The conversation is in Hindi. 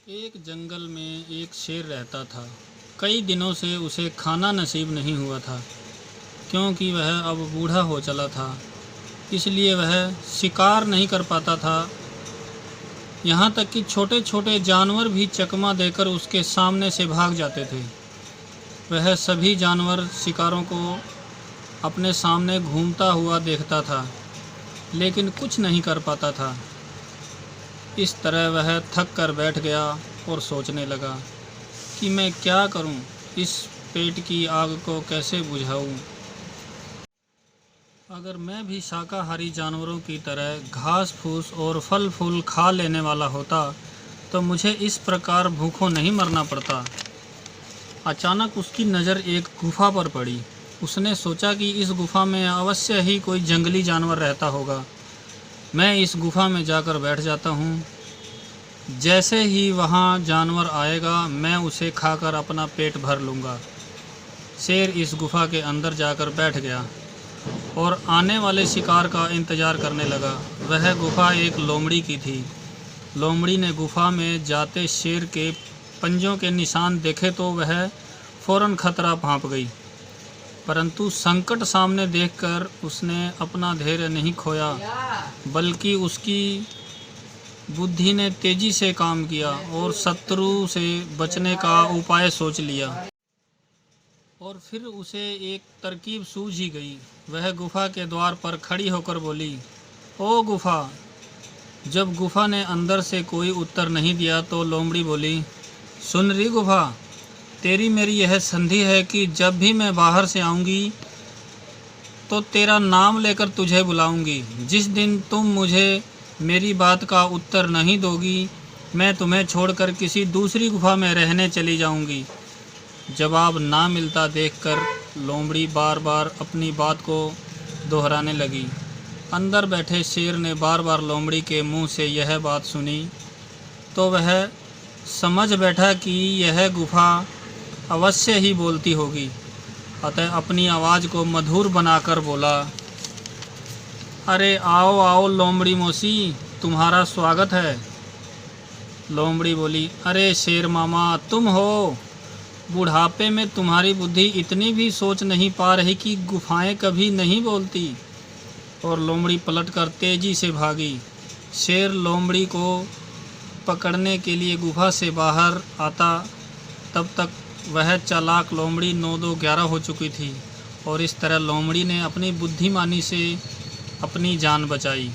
एक जंगल में एक शेर रहता था। कई दिनों से उसे खाना नसीब नहीं हुआ था, क्योंकि वह अब बूढ़ा हो चला था। इसलिए वह शिकार नहीं कर पाता था। यहाँ तक कि छोटे छोटे जानवर भी चकमा देकर उसके सामने से भाग जाते थे। वह सभी जानवर शिकारों को अपने सामने घूमता हुआ देखता था, लेकिन कुछ नहीं कर पाता था। इस तरह वह थक कर बैठ गया और सोचने लगा कि मैं क्या करूं, इस पेट की आग को कैसे बुझाऊं। अगर मैं भी शाकाहारी जानवरों की तरह घास फूस और फल फूल खा लेने वाला होता तो मुझे इस प्रकार भूखों नहीं मरना पड़ता। अचानक उसकी नज़र एक गुफा पर पड़ी। उसने सोचा कि इस गुफा में अवश्य ही कोई जंगली जानवर रहता होगा। मैं इस गुफा में जाकर बैठ जाता हूँ। जैसे ही वहाँ जानवर आएगा मैं उसे खाकर अपना पेट भर लूँगा। शेर इस गुफा के अंदर जाकर बैठ गया और आने वाले शिकार का इंतज़ार करने लगा। वह गुफा एक लोमड़ी की थी। लोमड़ी ने गुफा में जाते शेर के पंजों के निशान देखे तो वह फ़ौरन खतरा भांप गई, परंतु संकट सामने देखकर उसने अपना धैर्य नहीं खोया, बल्कि उसकी बुद्धि ने तेजी से काम किया और शत्रु से बचने का उपाय सोच लिया। और फिर उसे एक तरकीब सूझ ही गई। वह गुफा के द्वार पर खड़ी होकर बोली, ओ गुफा। जब गुफा ने अंदर से कोई उत्तर नहीं दिया तो लोमड़ी बोली, सुन रही गुफा, तेरी मेरी यह संधि है कि जब भी मैं बाहर से आऊँगी तो तेरा नाम लेकर तुझे बुलाऊंगी। जिस दिन तुम मुझे मेरी बात का उत्तर नहीं दोगी, मैं तुम्हें छोड़कर किसी दूसरी गुफा में रहने चली जाऊंगी। जवाब ना मिलता देखकर लोमड़ी बार बार अपनी बात को दोहराने लगी। अंदर बैठे शेर ने बार बार लोमड़ी के मुंह से यह बात सुनी तो वह समझ बैठा कि यह गुफा अवश्य ही बोलती होगी। अतः अपनी आवाज़ को मधुर बनाकर बोला, अरे आओ आओ लोमड़ी मौसी, तुम्हारा स्वागत है। लोमड़ी बोली, अरे शेर मामा तुम हो। बुढ़ापे में तुम्हारी बुद्धि इतनी भी सोच नहीं पा रही कि गुफाएं कभी नहीं बोलती। और लोमड़ी पलटकर तेजी से भागी। शेर लोमड़ी को पकड़ने के लिए गुफा से बाहर आता, तब तक वह चालाक लोमड़ी 9-2-11 हो चुकी थी। और इस तरह लोमड़ी ने अपनी बुद्धिमानी से अपनी जान बचाई।